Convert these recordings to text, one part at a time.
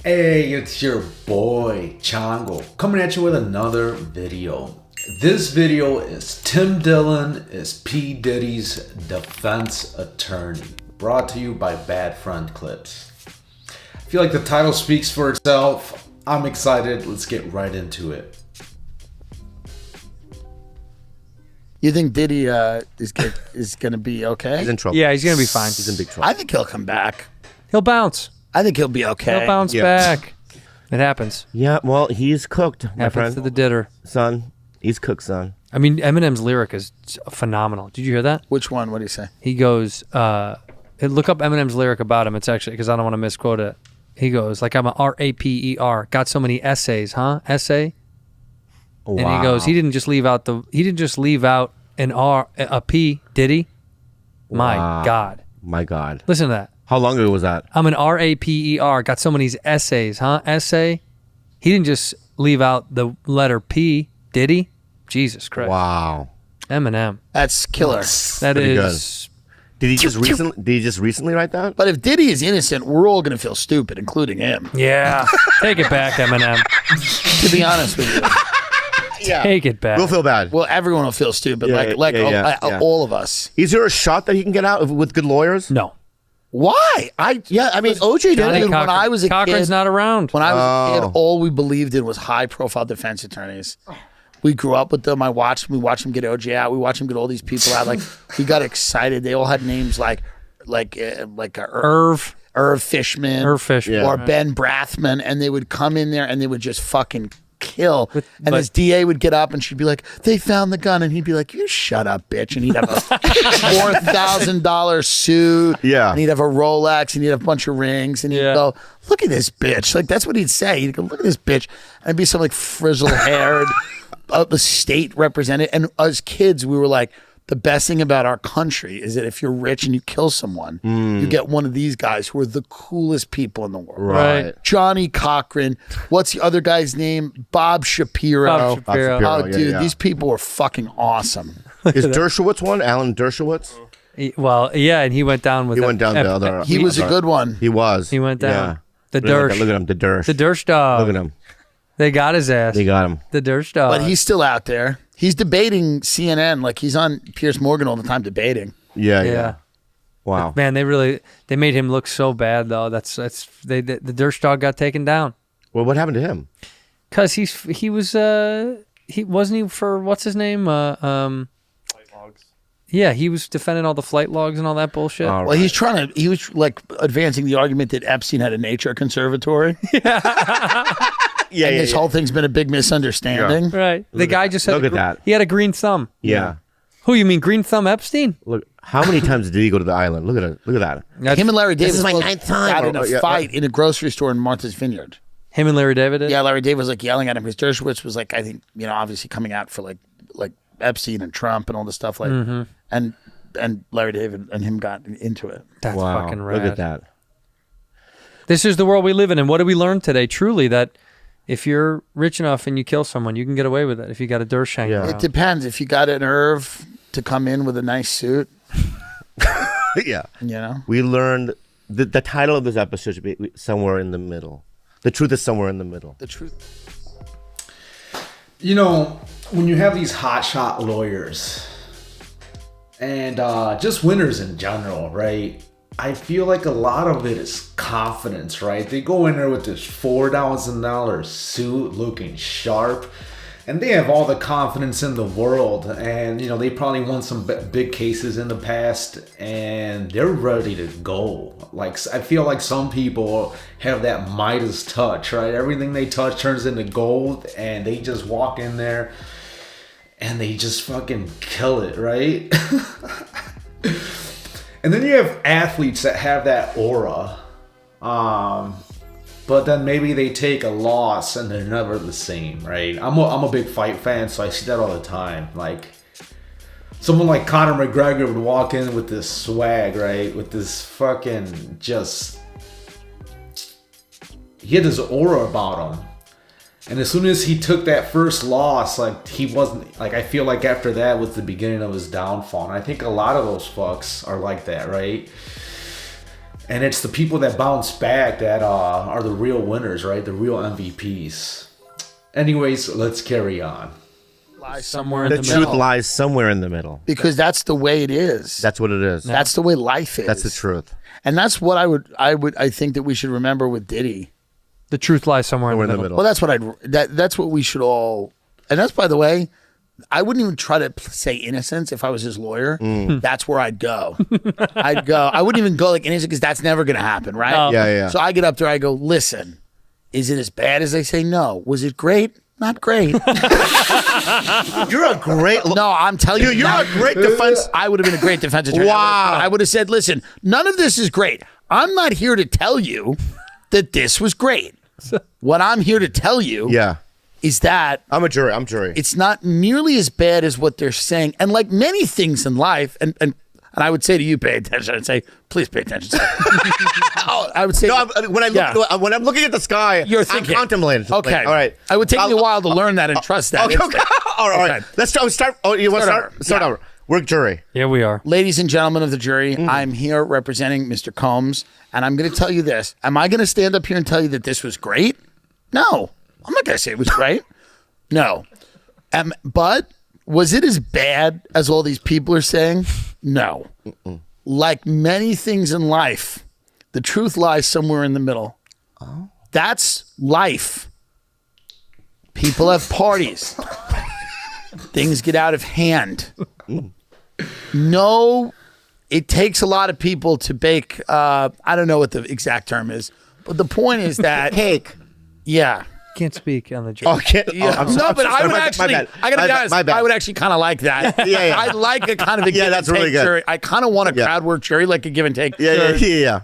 Hey, it's your boy Chongo coming at you with another video. This video is Tim Dillon is P. Diddy's defense attorney, brought to you by Bad Friend Clips. I feel like the title speaks for itself. I'm excited. Let's get right into it. You think Diddy is going to be okay? He's in trouble. Yeah, he's going to be fine. He's in big trouble. I think he'll come back. He'll bounce. I think he'll be okay. He'll bounce back. It happens. Yeah, well, he's cooked, my Happens friend. to the ditter. Son, he's cooked, son. I mean, Eminem's lyric is phenomenal. Did you hear that? Which one? What do you say? He goes, look up Eminem's lyric about him. It's actually, because I don't want to misquote it. He goes, like, I'm a R-A-P-E-R. Got so many essays, huh? Essay? Wow. And he goes, he didn't just leave out an R, a P, did he? My Wow. God. My God. Listen to that. How long ago was that? I'm an R-A-P-E-R. Got so many essays, huh? Essay? He didn't just leave out the letter P, did he? Jesus Christ. Wow. Eminem. That's killer. That Pretty is. Did he just recently write that? But if Diddy is innocent, we're all going to feel stupid, including him. Yeah. Take it back, Eminem. To be honest with you. Yeah. Take it back. We'll feel bad. Well, everyone will feel stupid, Yeah. all of us. Is there a shot that he can get out with good lawyers? No. Why? I mean, OJ did Johnny it when Cochran. I was a Cochran's kid. not around. When I was a kid, all we believed in was high-profile defense attorneys. We grew up with them. We watched them get OJ out. We watched him get all these people out. Like, we got excited. They all had names like Irv Fishman, Fishman. or Ben Brathman, and they would come in there and they would just fucking kill. And but- his DA would get up and she'd be like, "They found the gun," and he'd be like, "You shut up, bitch!" And he'd have a $4,000 suit, and he'd have a Rolex, and he'd have a bunch of rings, and he'd go, "Look at this bitch!" Like, that's what he'd say. He'd go, "Look at this bitch," and it'd be some like frizzle haired, the state representative. And as kids, we were like, the best thing about our country is that if you're rich and you kill someone, you get one of these guys who are the coolest people in the world. Right. Johnny Cochran. What's the other guy's name? Bob Shapiro. Bob Shapiro. Oh, dude, these people are fucking awesome. Is Dershowitz one? Alan Dershowitz? And he went down with He went down the other. He was a good one. He was. He went down. Yeah. The Look Dersh. at him. The Dersh. The Dersh dog. Look at him. They got his ass. They got him. The Dersh dog. But he's still out there. He's debating CNN. Like, he's on Piers Morgan all the time debating. Yeah. Wow. Man, they made him look so bad though. The Dersh dog got taken down. Well, what happened to him? Cause he wasn't for what's his name? Flight logs. Yeah, he was defending all the flight logs and all that bullshit. Well, he was like advancing the argument that Epstein had a nature conservatory. Yeah, and this whole thing's been a big misunderstanding. Right. The guy just had Look at that. He had a green thumb. Yeah. Who, you mean Green Thumb Epstein? Look, how many times did he go to the island? Look at it. Look at that. Him and Larry David is my ninth time. got in a fight in a grocery store in Martha's Vineyard. Him and Larry David did? Yeah, Larry David was like yelling at him because Dershowitz was like, I think, obviously coming out for like Epstein and Trump and all this stuff and Larry David and him got into it. That's Wow. fucking rad. Look at that. This is the world we live in. And what did we learn today? Truly, that if you're rich enough and you kill someone, you can get away with it if you got a Dersh hanging around. It depends. If you got an Irv to come in with a nice suit. Yeah. We learned the title of this episode should be Somewhere in the Middle. The truth is somewhere in the middle. The truth. When you have these hotshot lawyers and just winners in general, right? I feel like a lot of it is confidence, right? They go in there with this $4,000 suit looking sharp, and they have all the confidence in the world. And, they probably won some big cases in the past, and they're ready to go. Like, I feel like some people have that Midas touch, right? Everything they touch turns into gold, and they just walk in there and they just fucking kill it, right? And then you have athletes that have that aura, but then maybe they take a loss and they're never the same, right? I'm a big fight fan, so I see that all the time. Like, someone like Conor McGregor would walk in with this swag, right? With this fucking he had this aura about him. And as soon as he took that first loss, like, he wasn't, like, I feel like after that was the beginning of his downfall. And I think a lot of those fucks are like that, right? And it's the people that bounce back that are the real winners, right? The real MVPs. Anyways, let's carry on. Lies somewhere in The the truth middle. lies somewhere in the middle. Because that's the way it is. That's what it is. That's the way life is. That's the truth. And that's what I think that we should remember with Diddy. The truth lies somewhere in the middle. Well, that's what that's what we should all, and that's, by the way, I wouldn't even try to say innocence if I was his lawyer. That's where I'd go. I wouldn't even go like innocent because that's never going to happen, right? No. Yeah. So I get up there, I go, listen, is it as bad as they say? No. Was it great? Not great. You're a great. No, I'm telling you. Dude, you're a great defense. I would have been a great defense attorney. Wow. I would have said, listen, none of this is great. I'm not here to tell you that this was great. What I'm here to tell you is that I'm a jury. I'm jury. it's not nearly as bad as what they're saying. And like many things in life, and I would say to you, pay attention. I'd say, please pay attention. I would say, when I'm looking at the sky, You're thinking. I'm contemplating. okay, Like, all right. It would take me a while to learn that and trust that. Okay. All right. Okay. Let's start. Oh, you want to Start start? over. Start over. We're jury. Here we are. Ladies and gentlemen of the jury, I'm here representing Mr. Combs, and I'm going to tell you this. Am I going to stand up here and tell you that this was great? No. I'm not going to say it was great. No. But was it as bad as all these people are saying? No. Like many things in life, the truth lies somewhere in the middle. Oh. That's life. People have parties. Things get out of hand. No, it takes a lot of people to bake. I don't know what the exact term is, but the point is that Cake. Yeah. Can't speak on the jury. Oh, can't. Yeah. I'm No, sorry. but I would actually. My bad. I gotta be honest. My bad. I would actually kind of like that. Yeah. I like a kind of a give Yeah, that's and take really good. jury. I kind of want a crowd work jury, like a give and take. Yeah.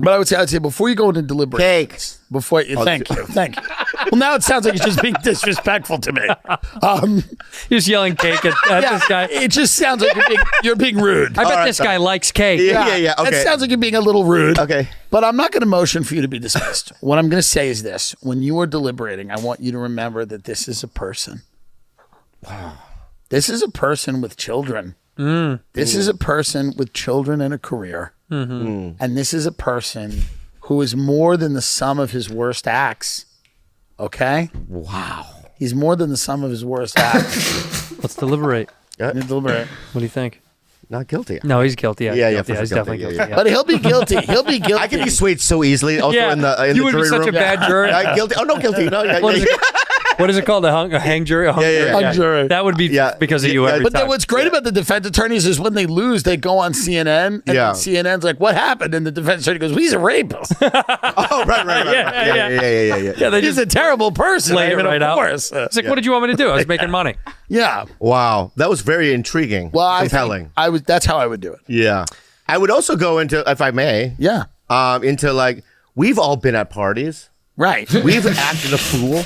But I'd say before you go into deliberations, Cake. Thank you. Well, now it sounds like you're just being disrespectful to me. You're just yelling cake at this guy. It just sounds like you're being rude. I bet this guy likes cake. Yeah. Okay. It sounds like you're being a little rude. Okay. But I'm not going to motion for you to be dismissed. What I'm going to say is this. When you are deliberating, I want you to remember that this is a person. This is a person with children. This is a person with children and a career. And this is a person who is more than the sum of his worst acts. Okay? Wow. He's more than the sum of his worst acts. Let's deliberate. Deliberate. What do you think? Not guilty. No, he's guilty. Yeah, guilty. for He's sure definitely guilty. guilty. But he'll be guilty. He'll be guilty. I can be swayed so easily. Also in the you would jury be such room. a bad jury. Guilty. Oh no, guilty. No. What is it called? A hang jury? A hung jury? Hung jury. That would be because of you every But time. then what's great about the defense attorneys is when they lose, they go on CNN, and CNN's like, "What happened?" And the defense attorney goes, well, "He's a rapist. Oh, right. Yeah, He's a terrible person." lay it right of out. course. It's like, what did you want me to do? I was making money. Yeah. Wow, that was very intriguing. Well, compelling. That's how I would do it. Yeah, I would also go into, if I may, into like we've all been at parties. Right. We've acted a fool.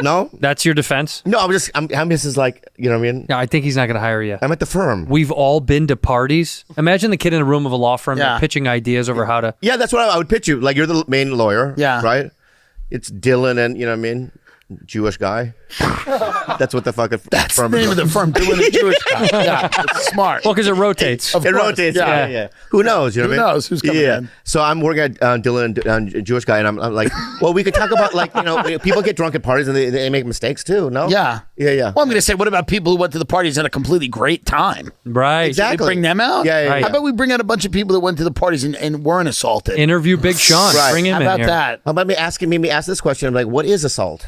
No, that's your defense. No, I'm just like, you know what I mean? Yeah, I think he's not going to hire you. I'm at the firm. We've all been to parties. Imagine the kid in a room of a law firm pitching ideas over how to. Yeah, that's what I would pitch you. Like, you're the main lawyer. Yeah. Right? It's Dillon and, you know what I mean? Jewish guy. That's what the fucking That's firm the name is. of the firm. Doing a Jewish guy. Yeah, it's smart. Well, because it rotates. Of It course. rotates. Yeah. Yeah. Who knows? You know Who what I mean? knows who's coming in? So I'm working at Dillon and Jewish guy, and I'm like, well, we could talk about, like, you know, people get drunk at parties and they make mistakes too. No. Yeah. Yeah. Well, I'm going to say, what about people who went to the parties and had a completely great time? Right. Exactly. We bring them out? Yeah. Right. How about we bring out a bunch of people that went to the parties and weren't assaulted? Interview Big Sean. Right. Bring him How in about here. that? How about me ask this question? I'm like, what is assault?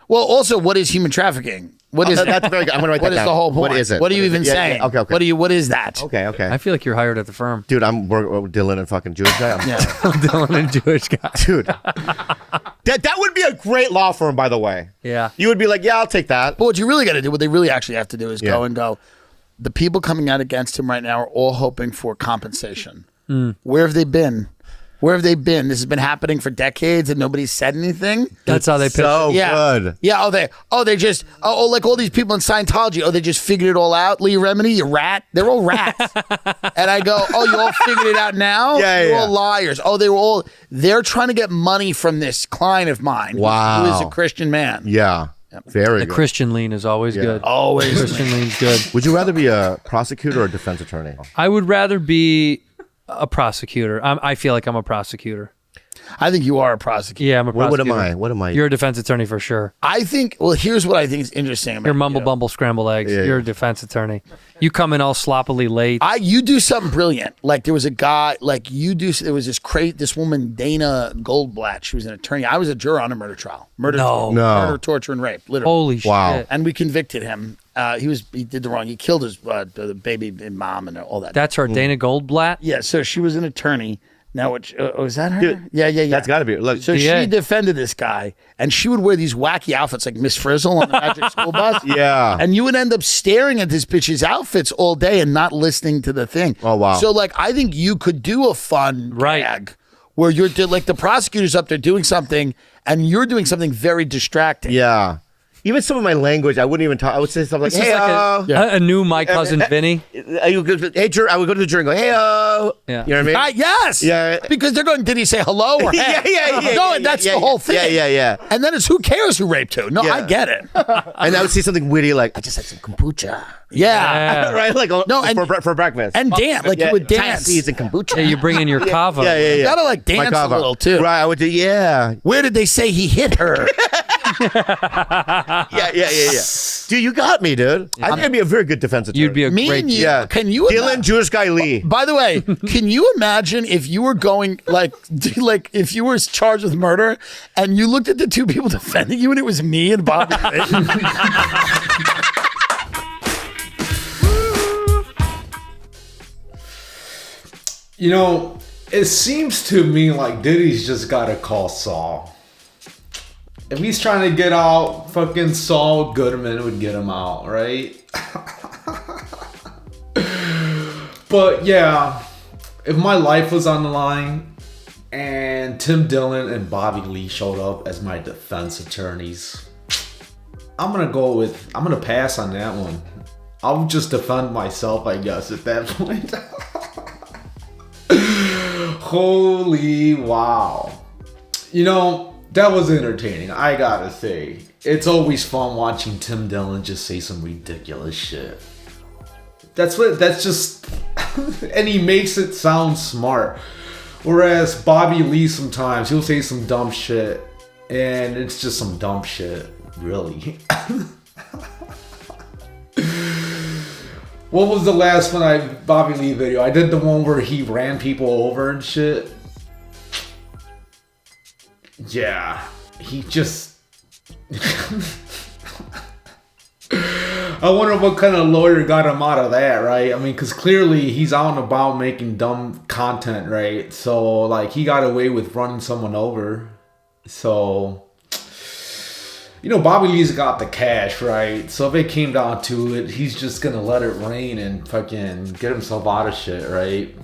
Well, also, what is human trafficking? What is That's very good. I'm gonna write What that is down. the whole point? What is it? What are you even Yeah, saying? okay. What is that? Okay. I feel like you're hired at the firm. Dude, I'm working with Dillon and fucking Jewish guy. Yeah. Dillon and Jewish guy. Dude. That would be a great law firm, by the way. Yeah. You would be like, yeah, I'll take that. But what you really got to do, what they really actually have to do is go, the people coming out against him right now are all hoping for compensation. Where have they been? Where have they been? This has been happening for decades and nobody's said anything. That's how they pitch. So Yeah. good. Yeah. They just like all these people in Scientology. Oh, they just figured it all out. Lee Remini, you rat. They're all rats. And I go, oh, you all figured it out now? Yeah, You're yeah. all liars. Oh, they're trying to get money from this client of mine. Wow. Who is a Christian man. Yeah. Very The good. Christian lean is always good. Always. Christian lean's good. Would you rather be a prosecutor or a defense attorney? I would rather be a prosecutor. I feel like I'm a prosecutor. I think you are a prosecutor. Yeah, I'm a prosecutor. What am I? You're a defense attorney for sure. I think, well, here's what I think is interesting about You're mumble bumble scrambled eggs. Yeah, You're a defense attorney. You come in all sloppily late. You do something brilliant. Like there was a guy, there was this woman, Dana Goldblatt. She was an attorney. I was a juror on a murder trial. Murder, torture, and rape. Literally. Holy shit. And we convicted him. He did the wrong. He killed his the baby mom and all that. That's her, Dana Goldblatt? Yeah, so she was an attorney. Now, was that her? Dude, yeah. That's got to be. Look, so she defended this guy, and she would wear these wacky outfits like Miss Frizzle on the Magic School Bus. Yeah. And you would end up staring at this bitch's outfits all day and not listening to the thing. Oh, wow. So, like, I think you could do a fun gag where you're, like, the prosecutor's up there doing something, and you're doing something very distracting. Yeah. Even some of my language, I wouldn't even talk. I would say stuff like, "Hey, a new My Cousin Vinny." Hey, jury. I would go to the jury and go, "Hey, Yeah. You know what I mean? Yes. Yeah. Because they're going, did he say hello or hey? Yeah. No, that's the whole thing. Yeah. And then it's who cares who raped who? No, I get it. And I would say something witty like, "I just had some kombucha." Yeah. Right? Like, for breakfast. And dance. Like, you would dance. Seeds and kombucha. Yeah, you bring in your kava. Yeah. You gotta, like, dance a little, too. Right, I would do, yeah. Where did they say he hit her? Yeah. Dude, you got me, dude. I think I'd be a very good defense attorney. You'd be a Me great. and you. Yeah. Can you Dillon, Jewish guy Lee. By the way, can you imagine if you were going like if you were charged with murder and you looked at the two people defending you and it was me and Bobby? You know, it seems to me like Diddy's just gotta call Saul. If he's trying to get out, fucking Saul Goodman would get him out, right? But yeah, if my life was on the line and Tim Dillon and Bobby Lee showed up as my defense attorneys, I'm gonna pass on that one. I'll just defend myself, I guess, at that point. Holy wow. You know, that was entertaining, I gotta say. It's always fun watching Tim Dillon just say some ridiculous shit. That's just, and he makes it sound smart. Whereas Bobby Lee sometimes, he'll say some dumb shit, and it's just some dumb shit, really. What was the last Bobby Lee video? I did the one where he ran people over and shit. Yeah, he just... I wonder what kind of lawyer got him out of that, right? I mean, because clearly he's out and about making dumb content, right? So, like, he got away with running someone over. So, you know, Bobby Lee's got the cash, right? So if it came down to it, he's just gonna let it rain and fucking get himself out of shit, right?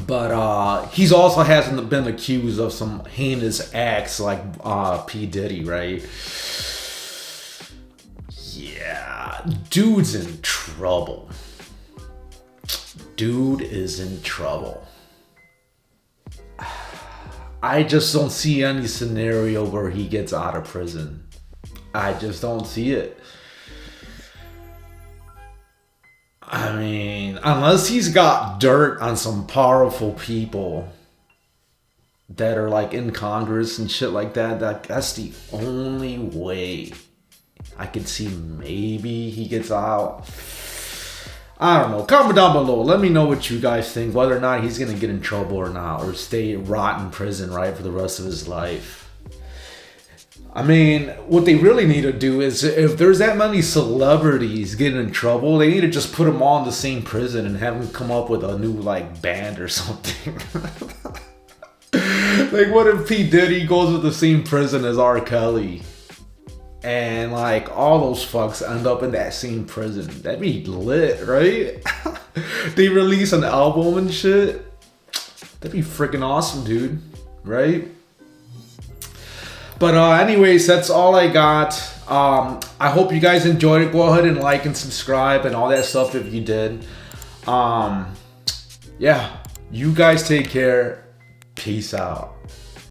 But he's also hasn't been accused of some heinous acts like P. Diddy, right? Yeah, dude's in trouble. Dude is in trouble. I just don't see any scenario where he gets out of prison. I just don't see it. I mean, unless he's got dirt on some powerful people that are like in Congress and shit like that, that's the only way I could see maybe he gets out. I don't know. Comment down below. Let me know what you guys think. Whether or not he's going to get in trouble or not. Or stay rot in prison, right, for the rest of his life. I mean, what they really need to do is, if there's that many celebrities getting in trouble, they need to just put them all in the same prison and have them come up with a new, like, band or something. Like, what if P. Diddy goes to the same prison as R. Kelly? And like all those fucks end up in that same prison. That'd be lit, right? They release an album and shit. That'd be freaking awesome, dude. Right? But anyways, that's all I got. I hope you guys enjoyed it. Go ahead and like and subscribe and all that stuff if you did. Yeah, you guys take care. Peace out.